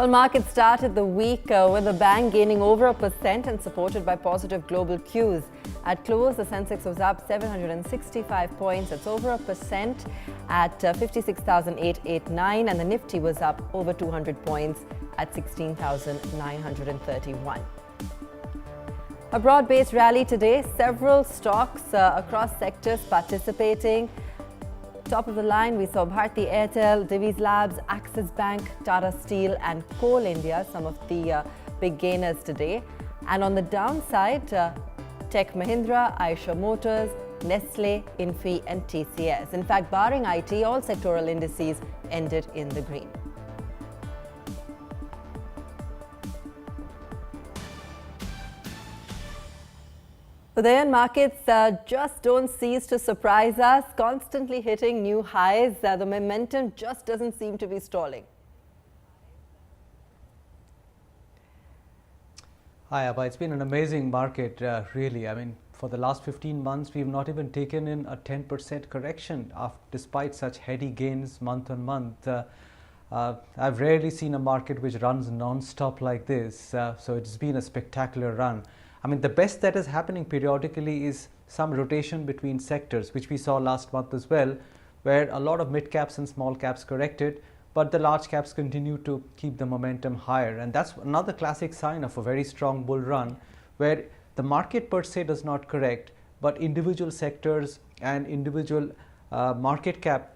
Well, markets started the week with the bank gaining over 1% and supported by positive global cues. At close, the sensex was up 765 points. That's over 1% at 56,889, and the Nifty was up over 200 points at 16,931. A broad-based rally today. Several stocks across sectors participating. Top of the line, we saw Bharti Airtel, Divi's Labs, Axis Bank, Tata Steel and Coal India, some of the big gainers today. And on the downside, Tech Mahindra, Eicher Motors, Nestle, Infi and TCS. In fact, barring IT, all sectoral indices ended in the green. Udayan, markets just don't cease to surprise us, constantly hitting new highs. The momentum just doesn't seem to be stalling. Hi, Aabha. It's been an amazing market, really. I mean, for the last 15 months, we've not even taken in a 10% correction despite such heady gains month on month. I've rarely seen a market which runs non-stop like this, so it's been a spectacular run. I mean, the best that is happening periodically is some rotation between sectors, which we saw last month as well, where a lot of mid caps and small caps corrected, but the large caps continue to keep the momentum higher. And that's another classic sign of a very strong bull run, where the market per se does not correct, but individual sectors and individual market cap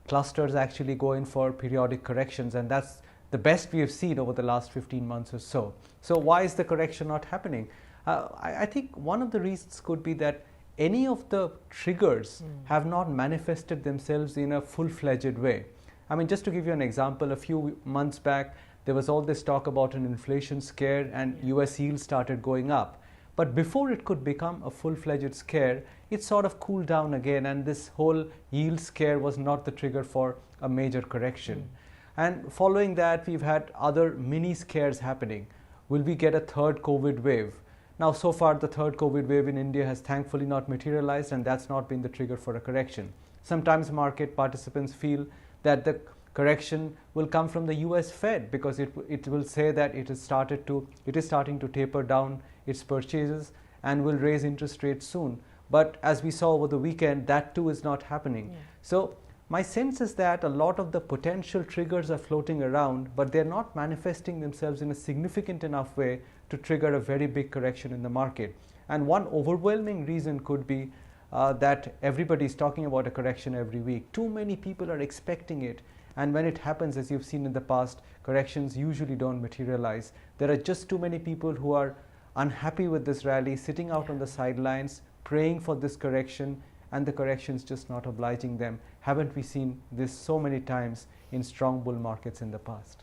clusters actually go in for periodic corrections. And that's the best we have seen over the last 15 months or so. So why is the correction not happening? I think one of the reasons could be that any of the triggers have not manifested themselves in a full-fledged way. I mean, just to give you an example, a few months back, there was all this talk about an inflation scare and US yields started going up. But before it could become a full-fledged scare, it sort of cooled down again, and this whole yield scare was not the trigger for a major correction. And following that, we've had other mini scares happening. Will we get a third COVID wave? Now, so far, the third COVID wave in India has thankfully not materialized, and that's not been the trigger for a correction. Sometimes market participants feel that the correction will come from the US Fed because it will say that it is starting to taper down its purchases and will raise interest rates soon. But as we saw over the weekend, that too is not happening. So my sense is that a lot of the potential triggers are floating around, but they're not manifesting themselves in a significant enough way to trigger a very big correction in the market. And one overwhelming reason could be that everybody is talking about a correction every week. Too many people are expecting it. And when it happens, as you've seen in the past, corrections usually don't materialize. There are just too many people who are unhappy with this rally, sitting out on the sidelines, praying for this correction, and the correction's just not obliging them. Haven't we seen this so many times in strong bull markets in the past?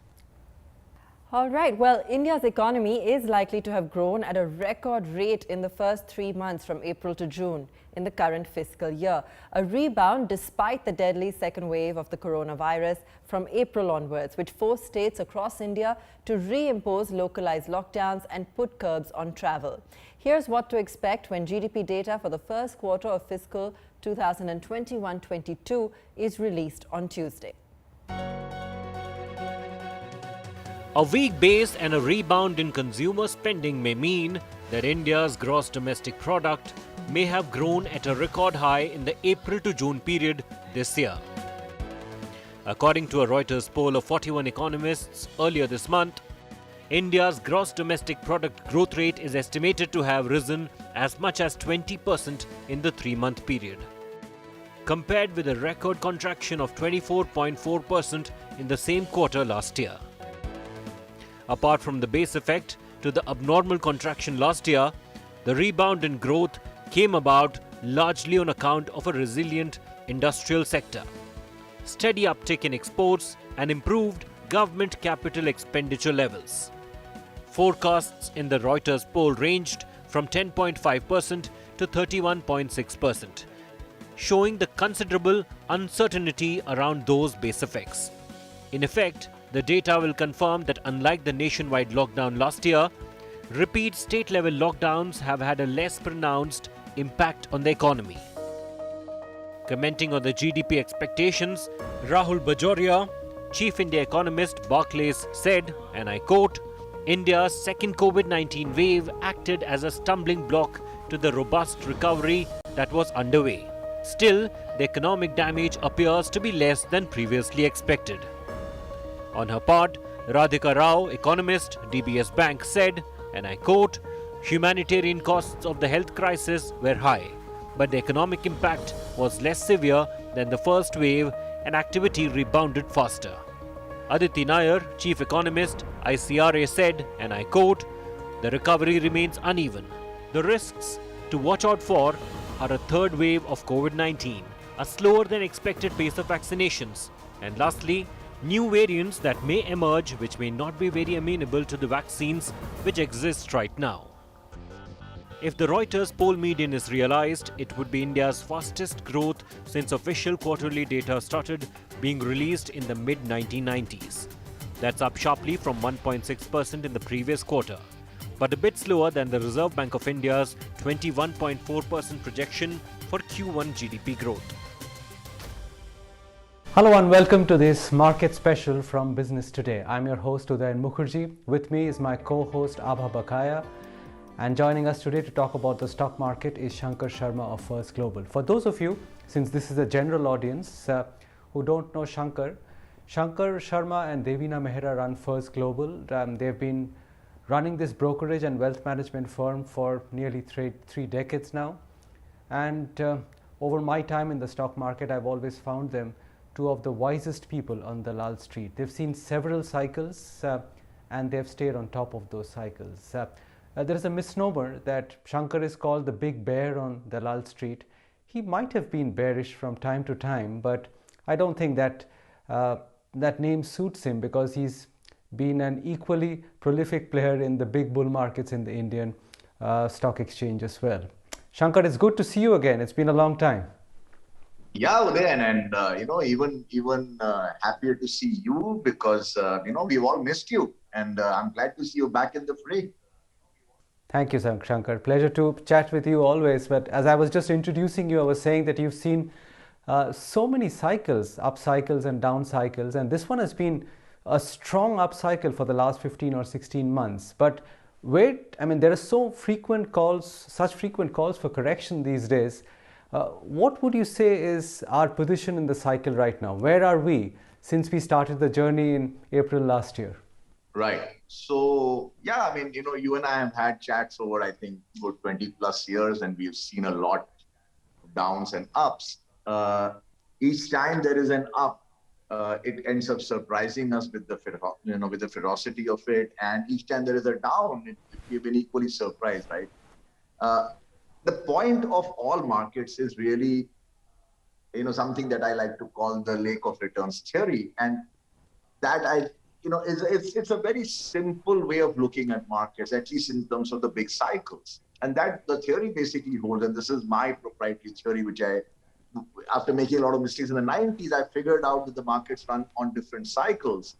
All right. Well, India's economy is likely to have grown at a record rate in the first 3 months from April to June in the current fiscal year. A rebound despite the deadly second wave of the coronavirus from April onwards, which forced states across India to reimpose localized lockdowns and put curbs on travel. Here's what to expect when GDP data for the first quarter of fiscal 2021-22 is released on Tuesday. A weak base and a rebound in consumer spending may mean that India's gross domestic product may have grown at a record high in the April to June period this year. According to a Reuters poll of 41 economists earlier this month, India's gross domestic product growth rate is estimated to have risen as much as 20% in the 3-month period, compared with a record contraction of 24.4% in the same quarter last year. Apart from the base effect to the abnormal contraction last year, the rebound in growth came about largely on account of a resilient industrial sector, steady uptick in exports, and improved government capital expenditure levels. Forecasts in the Reuters poll ranged from 10.5% to 31.6%, showing the considerable uncertainty around those base effects. In effect, the data will confirm that unlike the nationwide lockdown last year, repeat state-level lockdowns have had a less pronounced impact on the economy. Commenting on the GDP expectations, Rahul Bajoria, Chief India economist Barclays said, and I quote, India's second COVID-19 wave acted as a stumbling block to the robust recovery that was underway. Still, the economic damage appears to be less than previously expected. On her part, Radhika Rao, economist, DBS Bank, said, and I quote, humanitarian costs of the health crisis were high, but the economic impact was less severe than the first wave and activity rebounded faster. Aditi Nair, chief economist, ICRA, said, and I quote, the recovery remains uneven. The risks to watch out for are a third wave of COVID-19, a slower than expected pace of vaccinations, and lastly, new variants that may emerge which may not be very amenable to the vaccines which exist right now. If the Reuters poll median is realized, it would be India's fastest growth since official quarterly data started being released in the mid-1990s. That's up sharply from 1.6% in the previous quarter, but a bit slower than the Reserve Bank of India's 21.4% projection for Q1 GDP growth. Hello and welcome to this market special from Business Today. I'm your host Udayan Mukherjee. With me is my co-host Aabha Bakaya. And joining us today to talk about the stock market is Shankar Sharma of First Global. For those of you, since this is a general audience who don't know Shankar Sharma and Devina Mehra run First Global. They've been running this brokerage and wealth management firm for nearly three decades now. And over my time in the stock market, I've always found them two of the wisest people on the Lal Street. They've seen several cycles and they've stayed on top of those cycles. There is a misnomer that Shankar is called the big bear on the Lal Street. He might have been bearish from time to time, but I don't think that that name suits him because he's been an equally prolific player in the big bull markets in the Indian stock exchange as well. Shankar, it's good to see you again. It's been a long time. Yeah, Udayan, and even happier to see you because we've all missed you, and I'm glad to see you back in the fray. Thank you, Shankar. Pleasure to chat with you always. But as I was just introducing you, I was saying that you've seen so many cycles, up cycles and down cycles, and this one has been a strong up cycle for the last 15 or 16 months. But there are such frequent calls for correction these days. What would you say is our position in the cycle right now? Where are we since we started the journey in April last year? Right. So, yeah, you and I have had chats over, I think, good 20 plus years, and we've seen a lot of downs and ups. Each time there is an up, it ends up surprising us with the ferocity of it. And each time there is a down, we've been equally surprised, right? The point of all markets is really, something that I like to call the lake of returns theory. And that it's a very simple way of looking at markets, at least in terms of the big cycles. And that the theory basically holds, and this is my proprietary theory, which after making a lot of mistakes in the 90s, I figured out that the markets run on different cycles.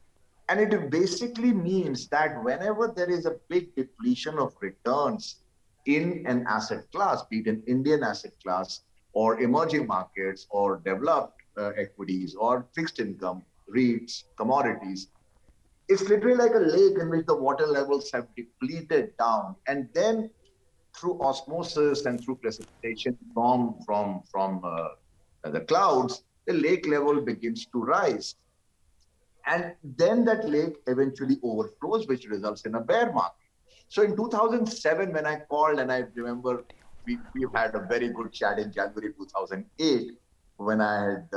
And it basically means that whenever there is a big depletion of returns in an asset class, be it an Indian asset class or emerging markets or developed equities or fixed income, REITs, commodities, it's literally like a lake in which the water levels have depleted down. And then through osmosis and through precipitation from the clouds, the lake level begins to rise. And then that lake eventually overflows, which results in a bear market. So in 2007, when I called, and I remember we've had a very good chat in January 2008, when I had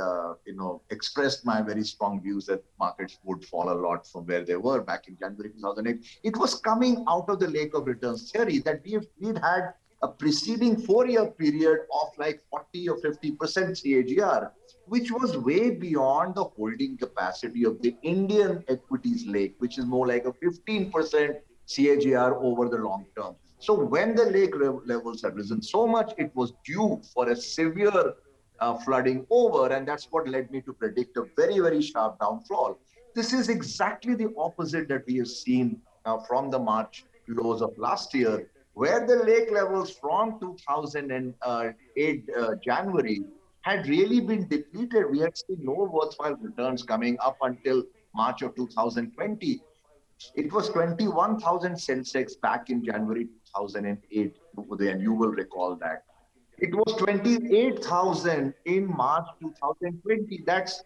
expressed my very strong views that markets would fall a lot from where they were back in January 2008. It was coming out of the lake of returns theory that we'd had a preceding 4-year period of like 40 or 50% CAGR, which was way beyond the holding capacity of the Indian equities lake, which is more like a 15% CAGR over the long term. So when the lake levels had risen so much, it was due for a severe flooding over, and that's what led me to predict a very, very sharp downfall. This is exactly the opposite that we have seen from the March lows of last year, where the lake levels from 2008 January had really been depleted. We had seen no worthwhile returns coming up until March of 2020. It was 21,000 sensex back in January 2008, and you will recall that. It was 28,000 in March 2020. That's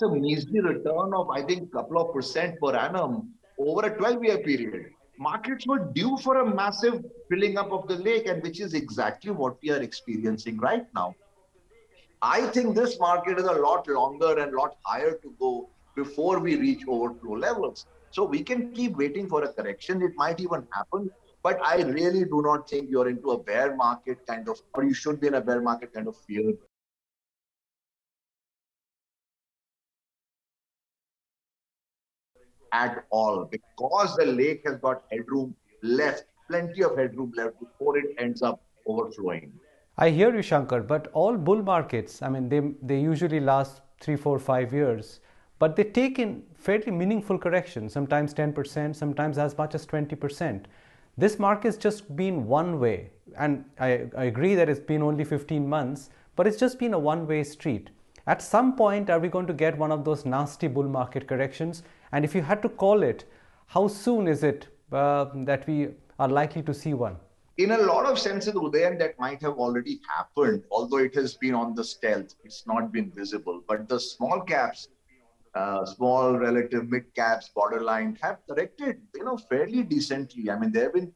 a measly return of, I think, couple of percent per annum over a 12-year period. Markets were due for a massive filling up of the lake, and which is exactly what we are experiencing right now. I think this market is a lot longer and lot higher to go before we reach overflow levels. So we can keep waiting for a correction. It might even happen, but I really do not think you're into a bear market kind of, or you should be in a bear market kind of fear. At all, because the lake has got headroom left, plenty of headroom left before it ends up overflowing. I hear you, Shankar, but all bull markets, I mean, they usually last 3, 4, 5 years, but they take in fairly meaningful corrections, sometimes 10%, sometimes as much as 20%. This market's just been one way, and I agree that it's been only 15 months, but it's just been a one-way street. At some point, are we going to get one of those nasty bull market corrections? And if you had to call it, how soon is it that we are likely to see one? In a lot of senses, Udayan, that might have already happened, although it has been on the stealth. It's not been visible. But the small caps, small relative mid caps, borderline have corrected, fairly decently. I mean, there have been,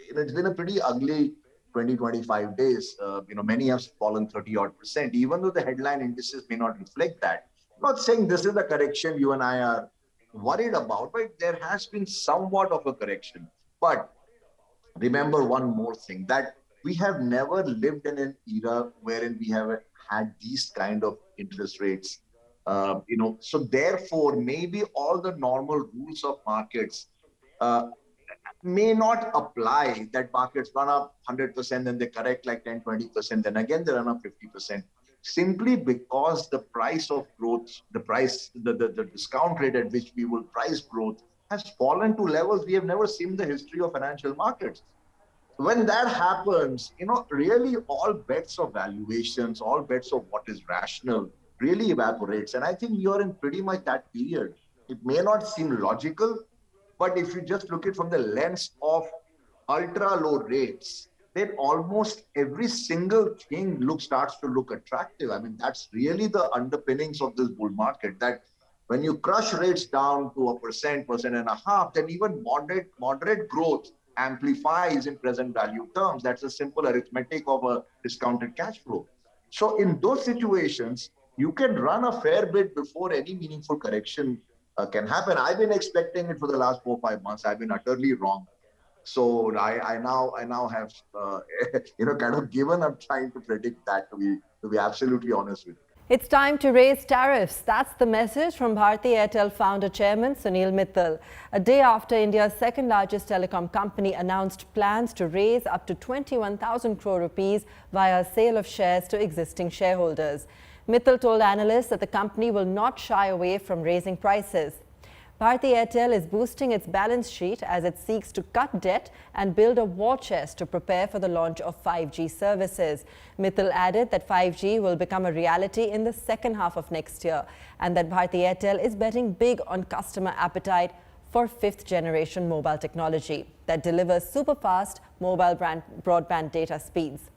it's been a pretty ugly 20, 25 days. Many have fallen 30 odd percent, even though the headline indices may not reflect that. I'm not saying this is the correction you and I are worried about, but there has been somewhat of a correction. But remember one more thing, that we have never lived in an era wherein we have had these kind of interest rates. So therefore, maybe all the normal rules of markets uh, may not apply, that markets run up 100%, then they correct like 10, 20%, then again they run up 50%, simply because the price of growth, the discount rate at which we will price growth has fallen to levels we have never seen in the history of financial markets. When that happens, really all bets of valuations, all bets of what is rational really evaporates. And I think you're in pretty much that period. It may not seem logical, but if you just look at it from the lens of ultra low rates, then almost every single thing starts to look attractive. I mean, that's really the underpinnings of this bull market, that when you crush rates down to a percent, percent and a half, then even moderate growth amplifies in present value terms. That's a simple arithmetic of a discounted cash flow. So in those situations, you can run a fair bit before any meaningful correction can happen. I've been expecting it for the last 4 or 5 months. I've been utterly wrong. So I now have kind of given up trying to predict that, to be absolutely honest with you. It's time to raise tariffs. That's the message from Bharti Airtel founder chairman Sunil Mittal. A day after India's second largest telecom company announced plans to raise up to 21,000 crore rupees via sale of shares to existing shareholders. Mittal told analysts that the company will not shy away from raising prices. Bharti Airtel is boosting its balance sheet as it seeks to cut debt and build a war chest to prepare for the launch of 5G services. Mittal added that 5G will become a reality in the second half of next year and that Bharti Airtel is betting big on customer appetite for fifth-generation mobile technology that delivers super-fast mobile broadband data speeds.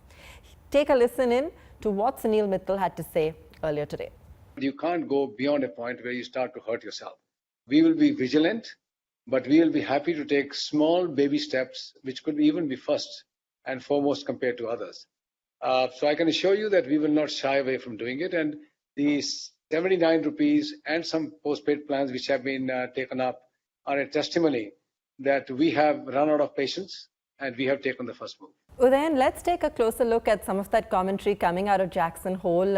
Take a listen in to what Sunil Mittal had to say earlier today. You can't go beyond a point where you start to hurt yourself. We will be vigilant, but we will be happy to take small baby steps, which could even be first and foremost compared to others. So I can assure you that we will not shy away from doing it. And the 79 rupees and some postpaid plans which have been taken up are a testimony that we have run out of patience and we have taken the first move. Udayan, let's take a closer look at some of that commentary coming out of Jackson Hole,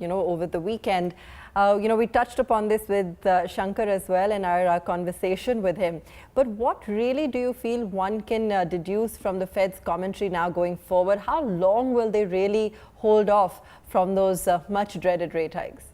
over the weekend. We touched upon this with Shankar as well in our conversation with him. But what really do you feel one can deduce from the Fed's commentary now going forward? How long will they really hold off from those much dreaded rate hikes?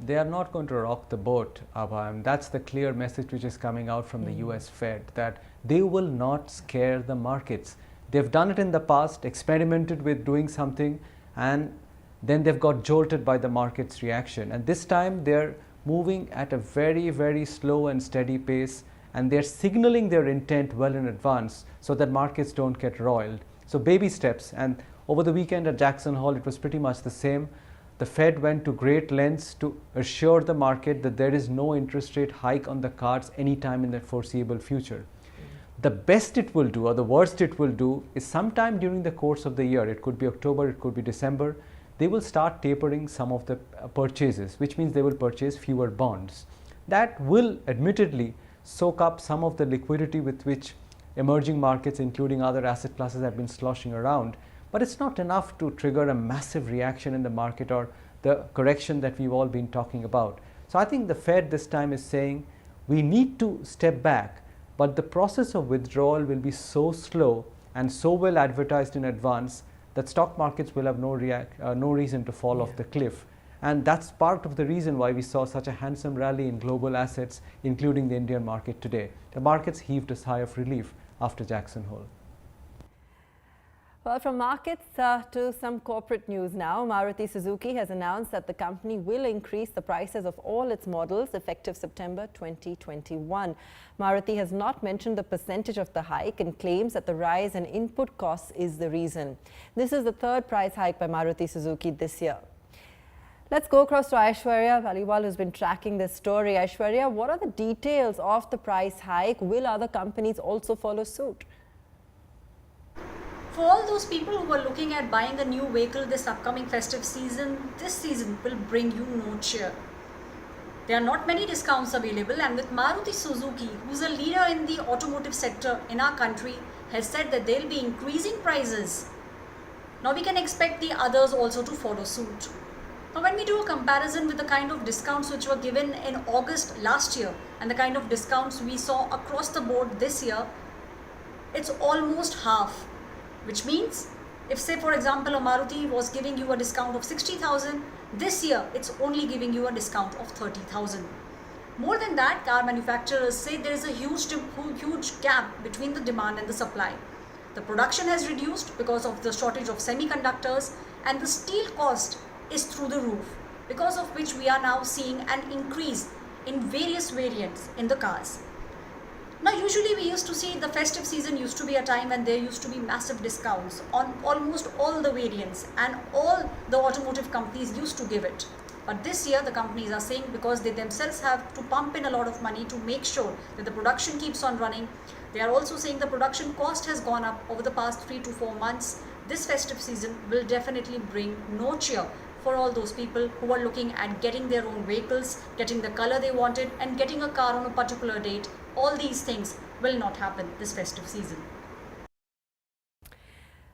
They are not going to rock the boat, Aabha, and that's the clear message which is coming out from the US Fed, that they will not scare the markets. They've done it in the past, experimented with doing something, and then they've got jolted by the market's reaction. And this time they're moving at a very, very slow and steady pace, and they're signaling their intent well in advance so that markets don't get roiled. So baby steps. And over the weekend at Jackson Hole, it was pretty much the same. The Fed went to great lengths to assure the market that there is no interest rate hike on the cards anytime in the foreseeable future. The best it will do, or the worst it will do, is sometime during the course of the year, it could be October, it could be December, they will start tapering some of the purchases, which means they will purchase fewer bonds. That will admittedly soak up some of the liquidity with which emerging markets, including other asset classes, have been sloshing around. But it's not enough to trigger a massive reaction in the market or the correction that we've all been talking about. So I think the Fed this time is saying we need to step back, but the process of withdrawal will be so slow and so well advertised in advance that stock markets will have no reason to fall off the cliff. And that's part of the reason why we saw such a handsome rally in global assets, including the Indian market today. The markets heaved a sigh of relief after Jackson Hole. Well, from markets to some corporate news now. Maruti Suzuki has announced that the company will increase the prices of all its models effective September 2021. Maruti has not mentioned the percentage of the hike and claims that the rise in input costs is the reason. This is the third price hike by Maruti Suzuki this year. Let's go across to Aishwarya Paliwal, who's been tracking this story. Aishwarya, what are the details of the price hike? Will other companies also follow suit? For all those people who are looking at buying a new vehicle this upcoming festive season, this season will bring you no cheer. There are not many discounts available, and with Maruti Suzuki, who's a leader in the automotive sector in our country, has said that they'll be increasing prices. Now we can expect the others also to follow suit. Now when we do a comparison with the kind of discounts which were given in August last year and the kind of discounts we saw across the board this year, it's almost half. Which means, if say for example a Maruti was giving you a discount of 60,000, this year it's only giving you a discount of 30,000. More than that, car manufacturers say there is a huge gap between the demand and the supply. The production has reduced because of the shortage of semiconductors, and the steel cost is through the roof, because of which we are now seeing an increase in various variants in the cars. Now usually we used to see the festive season used to be a time when there used to be massive discounts on almost all the variants, and all the automotive companies used to give it. But this year the companies are saying, because they themselves have to pump in a lot of money to make sure that the production keeps on running, they are also saying the production cost has gone up over the past 3 to 4 months. This festive season will definitely bring no cheer for all those people who are looking at getting their own vehicles, getting the color they wanted, and getting a car on a particular date. All these things will not happen this festive season.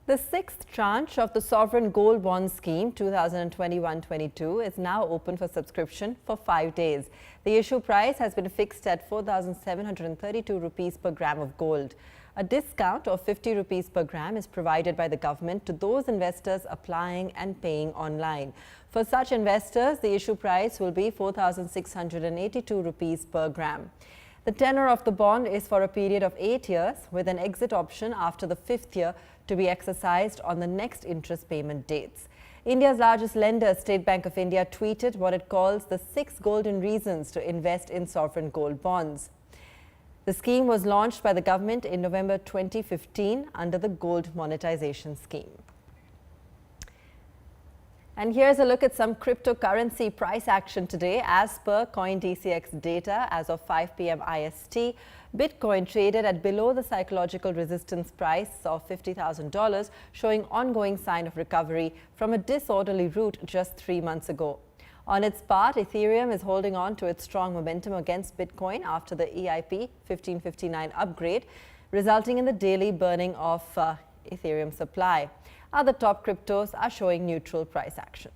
The sixth tranche of the Sovereign Gold Bond Scheme 2021-22 is now open for subscription for 5 days. The issue price has been fixed at 4,732 rupees per gram of gold. A discount of 50 rupees per gram is provided by the government to those investors applying and paying online. For such investors, the issue price will be 4,682 rupees per gram. The tenor of the bond is for a period of 8 years, with an exit option after the 5th year to be exercised on the next interest payment dates. India's largest lender, State Bank of India, tweeted what it calls the 6 golden reasons to invest in sovereign gold bonds. The scheme was launched by the government in November 2015 under the Gold Monetization Scheme. And here's a look at some cryptocurrency price action today. As per CoinDCX data, as of 5 p.m. IST, Bitcoin traded at below the psychological resistance price of $50,000, showing ongoing sign of recovery from a disorderly rout just 3 months ago. On its part, Ethereum is holding on to its strong momentum against Bitcoin after the EIP 1559 upgrade, resulting in the daily burning of Ethereum supply. Other top cryptos are showing neutral price action.